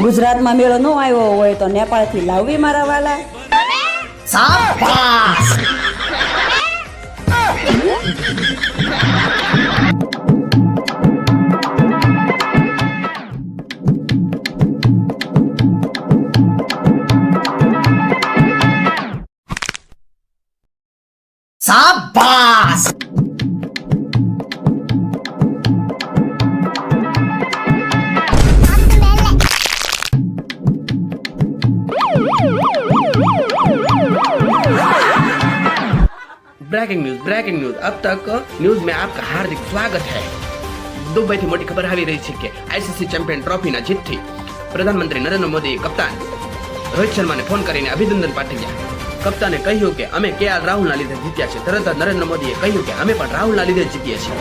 ગુજરાતમાં મેળો ન આવ્યો હોય તો નેપાળથી લાવવી મારા વાલા. શાબાશ. શાબાશ. ब्रेकिंग न्यूज अब तक न्यूज में आपका हार्दिक स्वागत है। दुबई थी मोटी खबर આવી રહી છે કે આઈસીસી ચેમ્પિયન ટ્રોફીના જીતથી પ્રધાનમંત્રી નરેન્દ્ર મોદીએ કપ્તાન રોહિત શર્માને ફોન કરીને અભિનંદન પાઠવ્યા. કપ્તાને કહ્યું કે અમે કેએલ રાહુલના લીધે જીત્યા છે. તરત જ નરેન્દ્ર મોદીએ કહ્યું કે અમે પણ રાહુલના લીધે જીતીએ છીએ.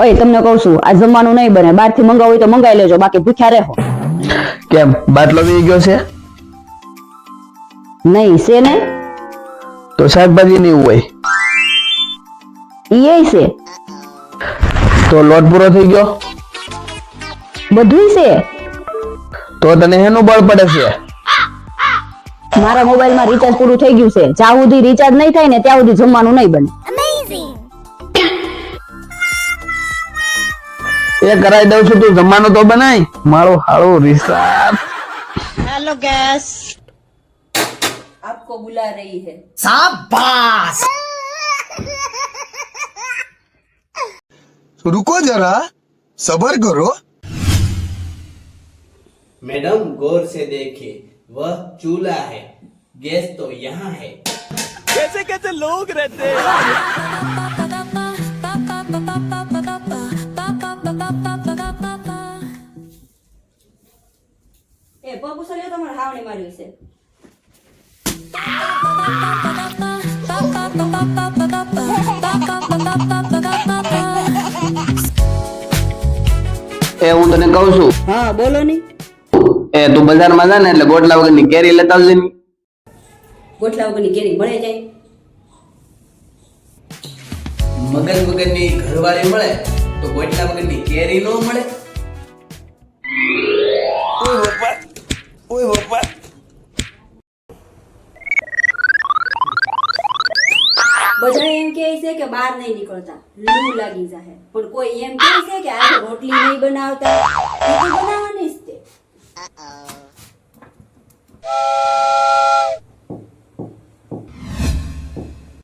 ઓય તમને કહું છું આ જમવાનું નહીં બને, બહારથી મંગાવું હોય તો મંગાવી લેજો, બાકી ભૂખ્યા રહો. કેમ બાટલો વી ગયો છે? નહીં છે ને, તો શાકભાજી નહીં હોય ઈ છે, તો લોટ પૂરો થઈ ગયો બધું છે. તો તને એનું બળ પડે છે? મારા મોબાઈલમાં રિચાર્જ પૂરું થઈ ગયું છે. જ્યાં સુધી રિચાર્જ નહીં થાય ને ત્યાં સુધી જમવાનું નહીં બને. એ કરાઈ દઉં છું, તું જમવાનું તો બનાય. મારો હાળો રિસાબ. हेलो गैस, આપકો બુલા રહી હૈ. શાબાશ. रुको जरा सबर करो. मैडम गौर से देखिए, वह चूल्हा है, गैस तो यहाँ है. कैसे कैसे लोग रहते हैं. એ પગ ઉસલ્યો તમારે હાવણી માર્યું છે. એ હું તને કહું છું, હા બોલો ની. એ તું બજારમાં જા ને એટલે ગોટલા વગરની કેરી લેતા આવજે ની. ગોઠલા વગરની કેરી મળે જાય? મગજ વગરની ઘરવાળી મળે તો ગોટલા વગરની કેરી નો મળે. બધા એમ કહે છે કે બહાર નહીં નીકળતા, લૂ લાગી જાય, પણ કોઈ એમ કહે છે કે આજે રોટલી નહીં બનાવતા. એ તો બનાવવાની